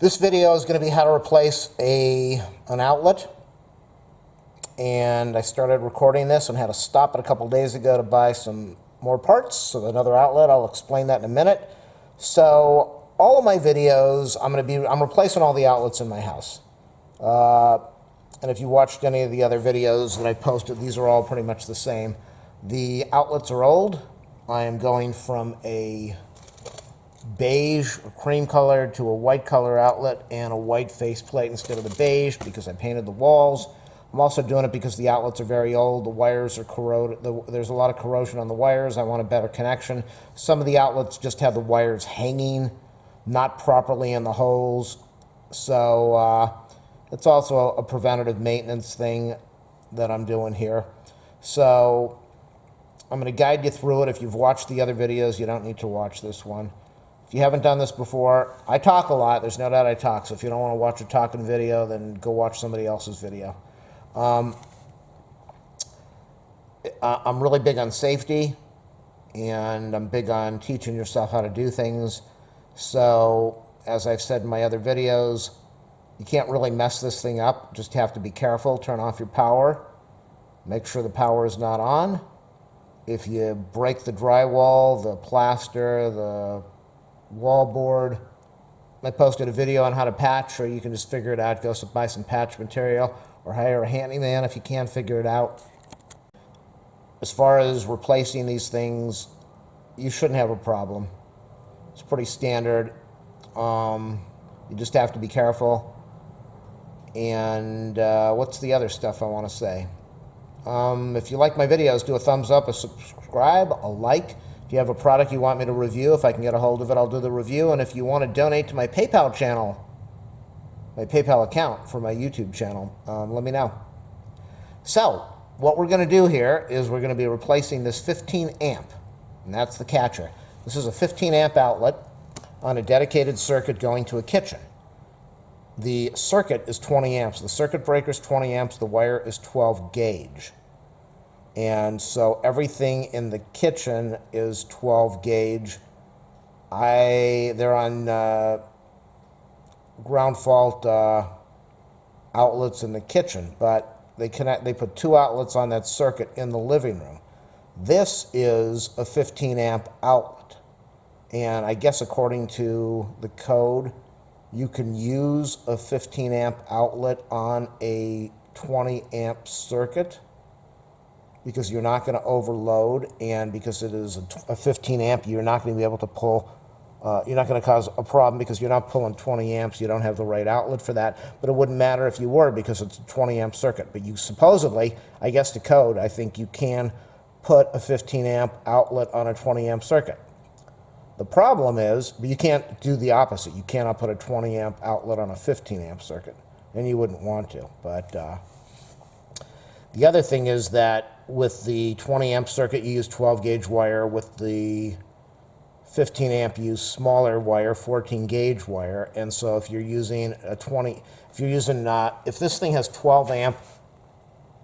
This video is going to be how to replace an outlet, and I started recording this and had to stop it a couple days ago to buy some more parts, so another outlet. I'll explain that in a minute. So all of my videos, I'm replacing all the outlets in my house. And if you watched any of the other videos that I posted, these are all pretty much the same. The outlets are old. I am going from a beige or cream color to a white color outlet and a white faceplate instead of the beige because I painted the walls. I'm also doing it because the outlets are very old. The wires are corroded. There's a lot of corrosion on the wires. I want a better connection. Some of the outlets just have the wires hanging, not properly in the holes. So it's also a preventative maintenance thing that I'm doing here. So I'm going to guide you through it. If you've watched the other videos, you don't need to watch this one. If you haven't done this before, I talk a lot. There's no doubt I talk. So if you don't want to watch a talking video, then go watch somebody else's video. I'm really big on safety, and I'm big on teaching yourself how to do things. So as I've said in my other videos, you can't really mess this thing up. Just have to be careful. Turn off your power. Make sure the power is not on. If you break the drywall, the plaster, the wallboard, I posted a video on how to patch, or you can just figure it out. Go buy some patch material or hire a handyman if you can't figure it out. As far as replacing these things, you shouldn't have a problem. It's pretty standard. You just have to be careful. And what's the other stuff I want to say? If you like my videos, do a thumbs up, a subscribe, a like. If you have a product you want me to review, if I can get a hold of it, I'll do the review. And if you want to donate to my PayPal channel, my PayPal account for my YouTube channel, let me know. So what we're going to do here is we're going to be replacing this 15 amp, and that's the catcher. This is a 15 amp outlet on a dedicated circuit going to a kitchen. The circuit is 20 amps. The circuit breaker is 20 amps. The wire is 12 gauge. And so everything in the kitchen is 12 gauge. They're on ground fault outlets in the kitchen, but they put two outlets on that circuit in the living room. This is a 15 amp outlet. And I guess according to the code, you can use a 15 amp outlet on a 20 amp circuit because you're not going to overload, and because it is a 15 amp, you're not going to be able to pull, you're not going to cause a problem because you're not pulling 20 amps. You don't have the right outlet for that, but it wouldn't matter if you were because it's a 20 amp circuit. But you supposedly, I guess the code, I think you can put a 15 amp outlet on a 20 amp circuit. The problem is, you can't do the opposite. You cannot put a 20 amp outlet on a 15 amp circuit, and you wouldn't want to. But the other thing is that with the 20 amp circuit, you use 12 gauge wire. With the 15 amp, you use smaller wire, 14 gauge wire. And so if you're using a 20, if this thing has 12 amp,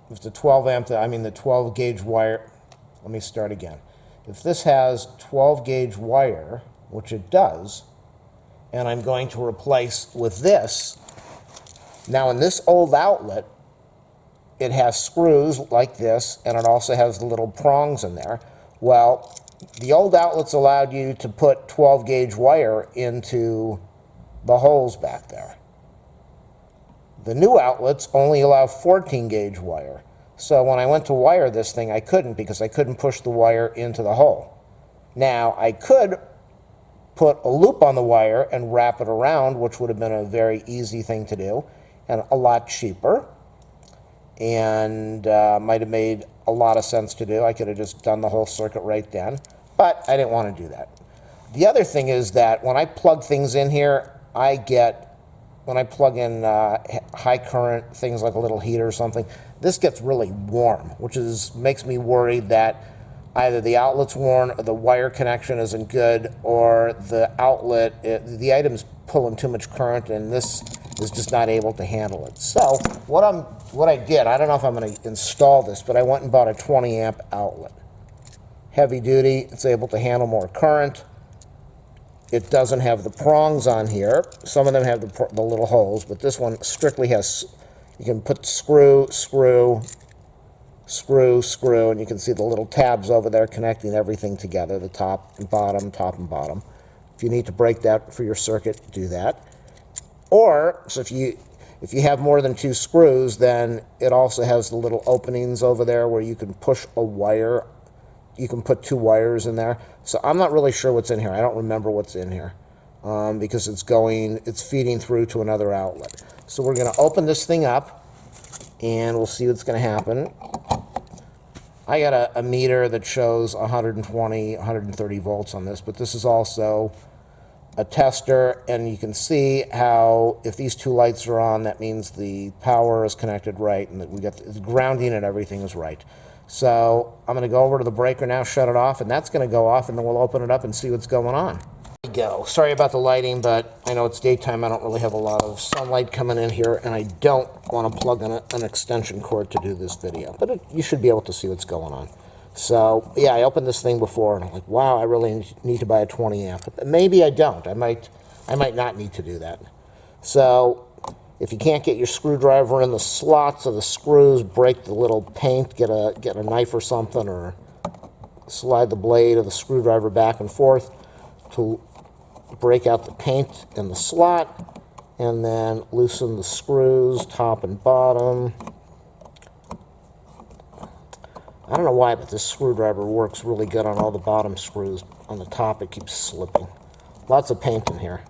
if the 12 amp, I mean the 12 gauge wire, let me start again. If this has 12 gauge wire, which it does, and I'm going to replace with this, now in this old outlet, it has screws like this, and it also has the little prongs in there. Well, the old outlets allowed you to put 12 gauge wire into the holes back there. The new outlets only allow 14 gauge wire. So when I went to wire this thing, I couldn't because I couldn't push the wire into the hole. Now, I could put a loop on the wire and wrap it around, which would have been a very easy thing to do and a lot cheaper, and might have made a lot of sense to do. I could have just done the whole circuit right then, but I didn't want to do that. The other thing is that when I plug things in here, when I plug in high current, things like a little heater or something, this gets really warm, which makes me worried that either the outlet's worn, or the wire connection isn't good, or the outlet, the item's pulling too much current, and this is just not able to handle it. So what I did, I don't know if I'm going to install this, but I went and bought a 20 amp outlet. Heavy duty, it's able to handle more current. it doesn't have the prongs on here. Some of them have the little holes, but this one strictly has, you can put screw, screw, screw, screw, and you can see the little tabs over there connecting everything together, the top and bottom, top and bottom. If you need to break that for your circuit, do that. Or, so if you have more than 2 screws, then it also has the little openings over there where you can push a wire. You can put 2 wires in there. So I'm not really sure what's in here. I don't remember what's in here because it's feeding through to another outlet. So we're going to open this thing up and we'll see what's going to happen. I got a meter that shows 120, 130 volts on this, but this is also a tester, and you can see how if these 2 lights are on, that means the power is connected right and that we got the grounding and everything is right. So I'm going to go over to the breaker now, shut it off, and that's going to go off, and then we'll open it up and see what's going on. There we go. Sorry about the lighting, but I know it's daytime. I don't really have a lot of sunlight coming in here, and I don't want to plug in an extension cord to do this video, but you should be able to see what's going on. So, yeah, I opened this thing before, and I'm like, wow, I really need to buy a 20 amp. Maybe I don't. I might not need to do that. So, if you can't get your screwdriver in the slots of the screws, break the little paint, get a knife or something, or slide the blade of the screwdriver back and forth to break out the paint in the slot, and then loosen the screws, top and bottom. I don't know why, but this screwdriver works really good on all the bottom screws. On the top, it keeps slipping. Lots of paint in here.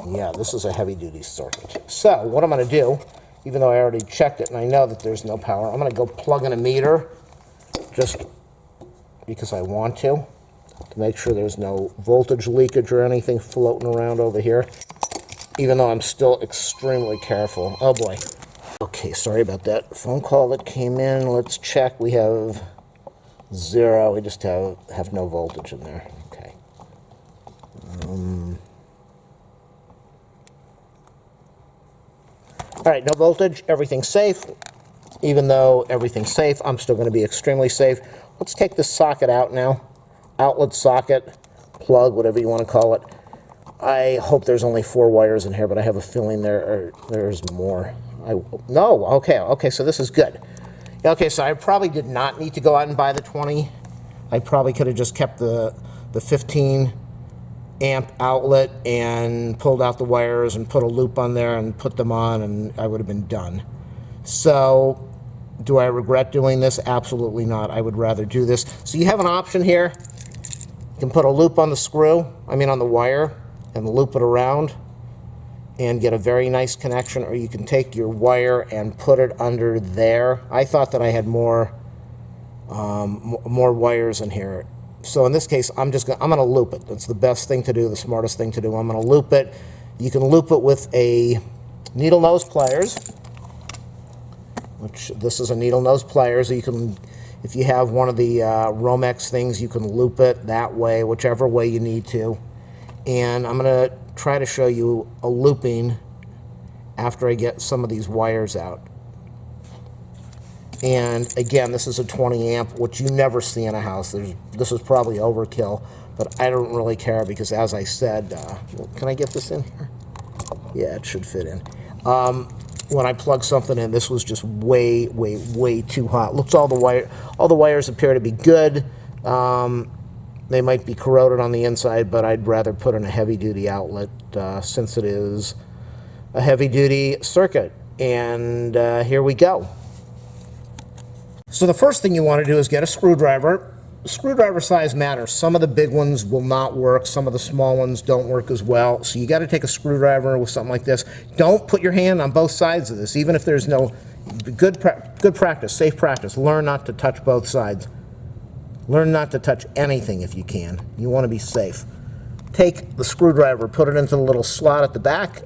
Yeah, this is a heavy-duty circuit. So, what I'm going to do, even though I already checked it and I know that there's no power, I'm going to go plug in a meter, just because I want to make sure there's no voltage leakage or anything floating around over here. Even though I'm still extremely careful. Oh boy. Okay, sorry about that phone call that came in. Let's check. We have 0. We just have no voltage in there. Okay. All right, no voltage. Everything's safe. Even though everything's safe, I'm still going to be extremely safe. Let's take this socket out now. Outlet socket, plug, whatever you want to call it. I hope there's only 4 wires in here, but I have a feeling there's more. No, okay, so this is good. Okay, so I probably did not need to go out and buy the 20. I probably could have just kept the 15 amp outlet and pulled out the wires and put a loop on there and put them on, and I would have been done. So, do I regret doing this? Absolutely not. I would rather do this. So you have an option here. You can put a loop on the wire, and loop it around and get a very nice connection, or you can take your wire and put it under there. I thought that I had more wires in here. So in this case, I'm going to loop it. That's the best thing to do, the smartest thing to do. I'm going to loop it. You can loop it with a needle nose pliers, which this is a needle nose pliers. You can, if you have one of the Romex things, you can loop it that way, whichever way you need to. And I'm going to try to show you a looping after I get some of these wires out. And again, this is a 20 amp, which you never see in a house. This is probably overkill, but I don't really care because, as I said, can I get this in here? Yeah, it should fit in. When I plug something in, this was just way, way, way too hot. Looks all the wires appear to be good. They might be corroded on the inside, but I'd rather put in a heavy-duty outlet since it is a heavy-duty circuit. And here we go. So the first thing you want to do is get a screwdriver. Screwdriver size matters. Some of the big ones will not work. Some of the small ones don't work as well. So you got to take a screwdriver with something like this. Don't put your hand on both sides of this, even if there's no good practice, safe practice. Learn not to touch both sides. Learn not to touch anything if you can. You want to be safe. Take the screwdriver, put it into the little slot at the back,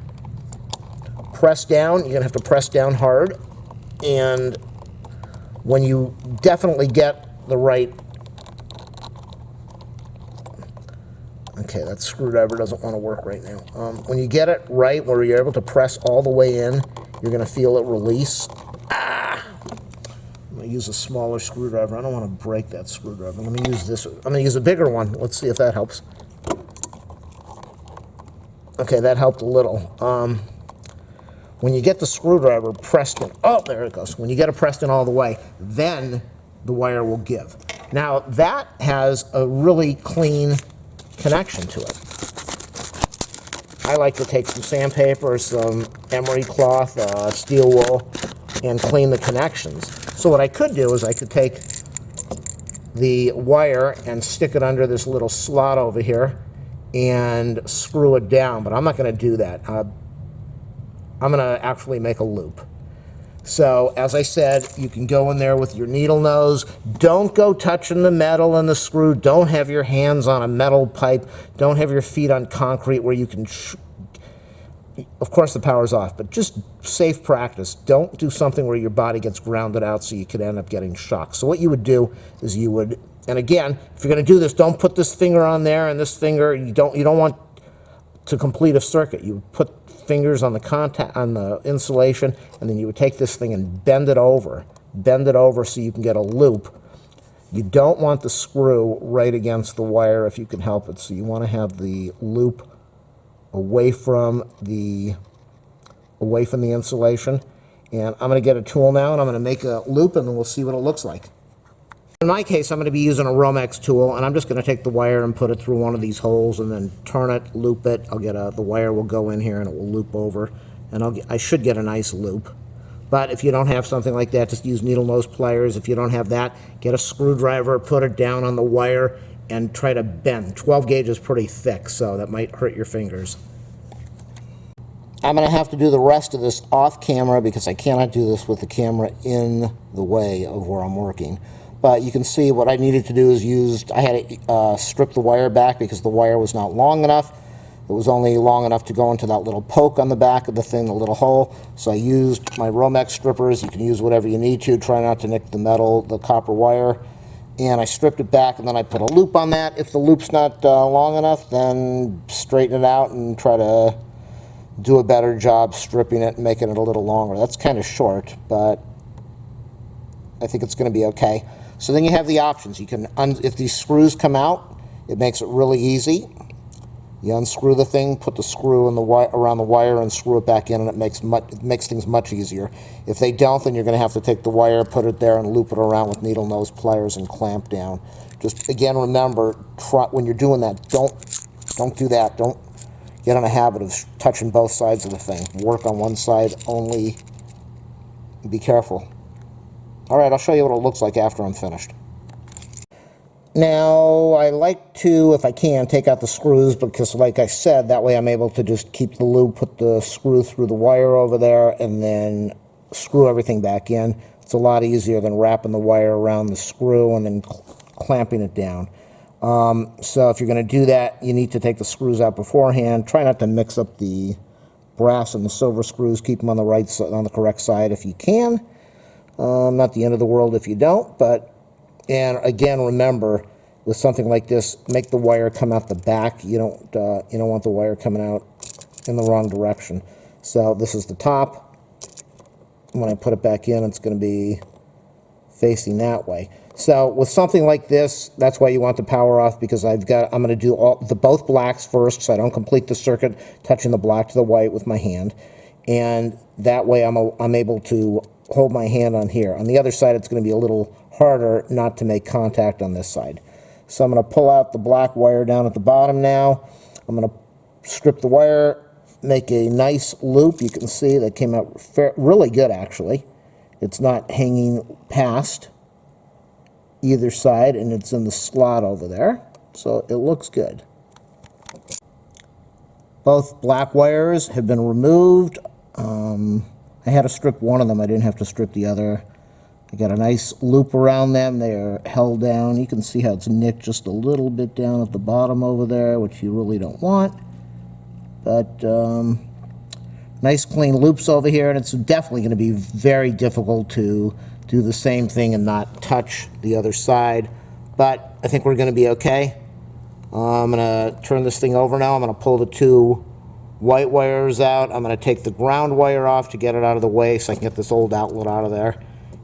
press down. You're going to have to press down hard. And when you definitely get the right... Okay, that screwdriver doesn't want to work right now. When you get it right, where you're able to press all the way in, you're going to feel it release. Let me to use a smaller screwdriver. I don't want to break that screwdriver. Let me use this. I'm going to use a bigger one. Let's see if that helps. Okay, that helped a little. When you get the screwdriver pressed in, oh, there it goes. When you get it pressed in all the way, then the wire will give. Now, that has a really clean connection to it. I like to take some sandpaper, some emery cloth, steel wool, and clean the connections. So what I could do is I could take the wire and stick it under this little slot over here and screw it down, but I'm not going to do that. I'm going to actually make a loop. So, as I said, you can go in there with your needle nose. Don't go touching the metal and the screw. Don't have your hands on a metal pipe. Don't have your feet on concrete where you can... Of course, the power's off, but just safe practice. Don't do something where your body gets grounded out so you could end up getting shocked. So what you would do is you would... And again, if you're going to do this, don't put this finger on there and this finger. You don't want to complete a circuit. You would put fingers on the contact on the insulation, and then you would take this thing and bend it over so you can get a loop. You don't want the screw right against the wire if you can help it, so you want to have the loop away from the insulation. And I'm going to get a tool now, and I'm going to make a loop, and then we'll see what it looks like. In my case, I'm going to be using a Romex tool, and I'm just going to take the wire and put it through one of these holes and then turn it, loop it. The wire will go in here and it will loop over, and I should get a nice loop. But if you don't have something like that, just use needle nose pliers. If you don't have that, get a screwdriver, put it down on the wire, and try to bend. 12 gauge is pretty thick, so that might hurt your fingers. I'm going to have to do the rest of this off camera because I cannot do this with the camera in the way of where I'm working. But you can see what I needed to do is I had to strip the wire back because the wire was not long enough. It was only long enough to go into that little poke on the back of the thing, the little hole. So I used my Romex strippers. You can use whatever you need to. Try not to nick the copper wire. And I stripped it back, and then I put a loop on that. If the loop's not long enough, then straighten it out and try to do a better job stripping it and making it a little longer. That's kind of short, but I think it's going to be okay. So then you have the options. You can, if these screws come out, it makes it really easy. You unscrew the thing, put the screw in around the wire, and screw it back in, and it makes things much easier. If they don't, then you're going to have to take the wire, put it there, and loop it around with needle nose pliers and clamp down. Just again, remember, when you're doing that, don't do that. Don't get in a habit of touching both sides of the thing. Work on one side only. Be careful. All right, I'll show you what it looks like after I'm finished. Now, I like to, if I can, take out the screws because, like I said, that way I'm able to just keep the loop, put the screw through the wire over there, and then screw everything back in. It's a lot easier than wrapping the wire around the screw and then clamping it down. So if you're going to do that, you need to take the screws out beforehand. Try not to mix up the brass and the silver screws. Keep them on the correct side if you can. Not the end of the world if you don't, and again, remember, with something like this, make the wire come out the back. You don't want the wire coming out in the wrong direction. So this is the top. When I put it back in, it's going to be facing that way. So with something like this, that's why you want the power off, because I'm going to do both blacks first, so I don't complete the circuit touching the black to the white with my hand, and that way I'm able to hold my hand on here. On the other side, it's going to be a little harder not to make contact on this side. So I'm going to pull out the black wire down at the bottom now. I'm going to strip the wire, make a nice loop. You can see that came out really good, actually. It's not hanging past either side, and it's in the slot over there. So it looks good. Both black wires have been removed. I had to strip one of them. I didn't have to strip the other. I got a nice loop around them. They are held down. You can see how it's nicked just a little bit down at the bottom over there, which you really don't want. But nice clean loops over here, and it's definitely going to be very difficult to do the same thing and not touch the other side. But I think we're going to be okay. I'm going to turn this thing over now. I'm going to pull the two white wires out. I'm going to take the ground wire off to get it out of the way so I can get this old outlet out of there.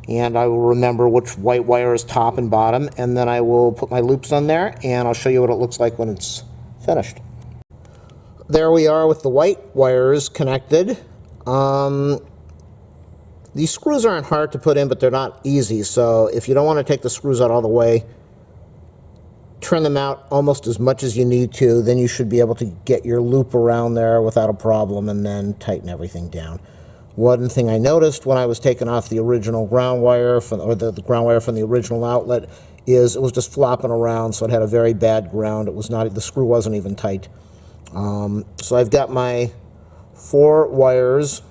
And I will remember which white wire is top and bottom, and then I will put my loops on there, and I'll show you what it looks like when it's finished. There we are with the white wires connected. These screws aren't hard to put in, but they're not easy, so if you don't want to take the screws out all the way, trim them out almost as much as you need to, then you should be able to get your loop around there without a problem, and then tighten everything down. One thing I noticed when I was taking off the original ground wire, the ground wire from the original outlet, is it was just flopping around, so it had a very bad ground. It was not, the screw wasn't even tight. So I've got my 4 wires,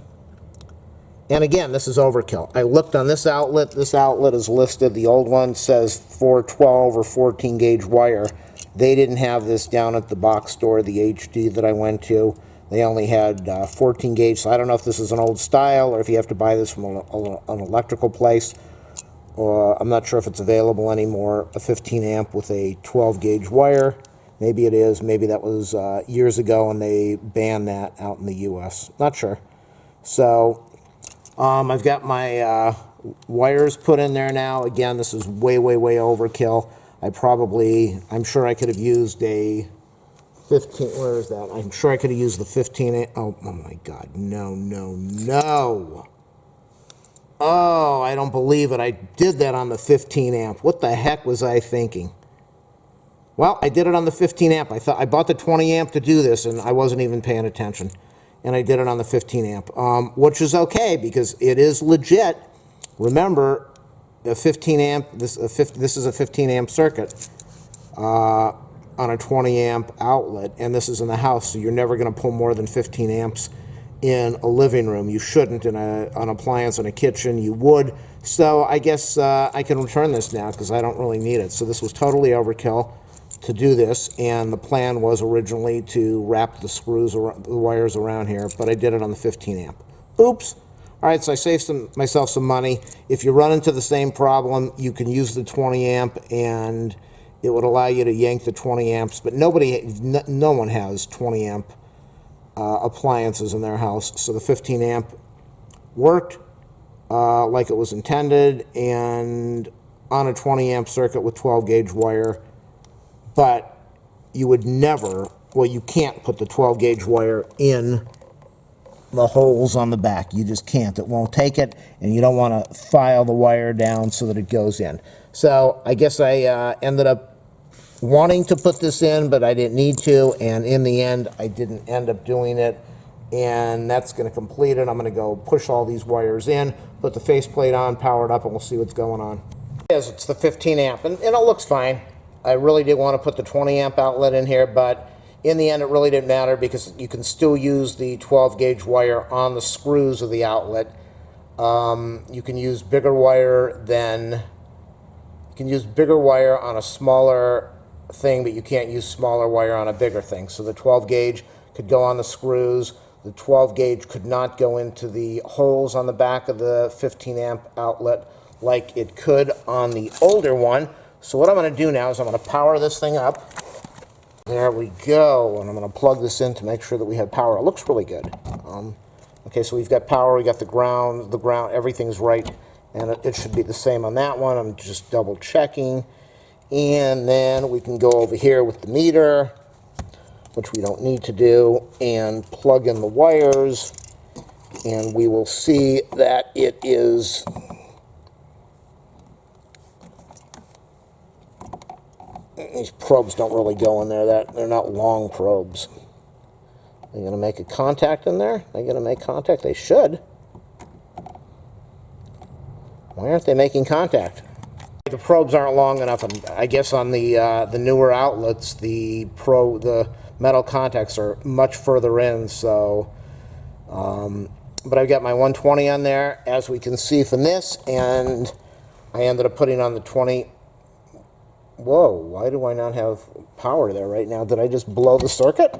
and again, this is overkill. I looked on this outlet is listed, the old one says 412 or 14 gauge wire. They didn't have this down at the box store, the HD that I went to. They only had 14 gauge, so I don't know if this is an old style or if you have to buy this from an electrical place. I'm not sure if it's available anymore, a 15 amp with a 12 gauge wire. Maybe it is, maybe that was years ago and they banned that out in the US. Not sure. So I've got my wires put in there now. Again, this is way, way, way overkill. I'm sure I could have used a 15, where is that? I'm sure I could have used the 15, oh my God, no, no, no. Oh, I don't believe it. I did that on the 15 amp. What the heck was I thinking? Well, I did it on the 15 amp. I bought the 20 amp to do this, and I wasn't even paying attention. And I did it on the 15 amp, which is okay because it is legit. Remember, the 15 amp, this is a 15 amp circuit on a 20 amp outlet, and this is in the house, so you're never going to pull more than 15 amps in a living room. You shouldn't in an appliance in a kitchen. You would. So I guess I can return this now because I don't really need it. So this was totally overkill to do this, and the plan was originally to wrap the screws, the wires around here, but I did it on the 15 amp. Oops. All right, so I saved myself some money. If you run into the same problem, you can use the 20 amp, and it would allow you to yank the 20 amps, but no one has 20 amp appliances in their house, so the 15 amp worked like it was intended, and on a 20 amp circuit with 12 gauge wire. But you would never, well, you can't put the 12 gauge wire in the holes on the back. You just can't. It won't take it, and you don't want to file the wire down so that it goes in. So I guess I ended up wanting to put this in, but I didn't need to, and in the end, I didn't end up doing it, and that's going to complete it. I'm going to go push all these wires in, put the faceplate on, power it up, and we'll see what's going on. It's the 15 amp, and it looks fine. I really did want to put the 20 amp outlet in here, but in the end it really didn't matter because you can still use the 12 gauge wire on the screws of the outlet. You can use bigger wire on a smaller thing, but you can't use smaller wire on a bigger thing. So the 12 gauge could go on the screws. The 12 gauge could not go into the holes on the back of the 15 amp outlet like it could on the older one. So what I'm going to do now is I'm going to power this thing up. There we go. And I'm going to plug this in to make sure that we have power. It looks really good. Okay, so we've got power, we got the ground, everything's right. And it should be the same on that one. I'm just double checking. And then we can go over here with the meter, which we don't need to do, and plug in the wires. And we will see that it is... These probes don't really go in there. They're not long probes. They're going to make a contact in there? They're going to make contact? They should. Why aren't they making contact? The probes aren't long enough, and I guess on the newer outlets, the metal contacts are much further in. So, but I've got my 120 on there, as we can see from this, and I ended up putting on the 20. Whoa, why do I not have power there right now? Did I just blow the circuit?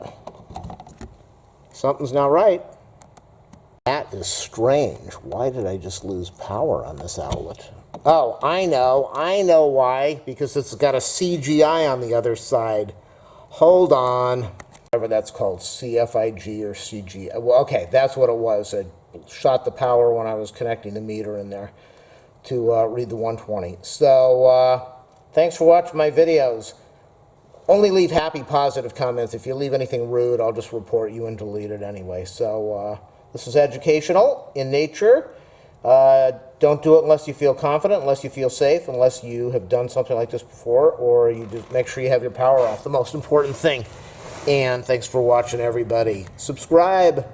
Something's not right. That is strange. Why did I just lose power on this outlet? Oh, I know why. Because it's got a CGI on the other side. Hold on. Whatever that's called, CFIG or CG. Well, okay, that's what it was. It shot the power when I was connecting the meter in there. to read the 120. So thanks for watching my videos. Only leave happy, positive comments. If you leave anything rude, I'll just report you and delete it anyway. So this is educational in nature. Don't do it unless you feel confident, unless you feel safe, unless you have done something like this before, or you just make sure you have your power off. The most important thing. And thanks for watching, everybody. Subscribe.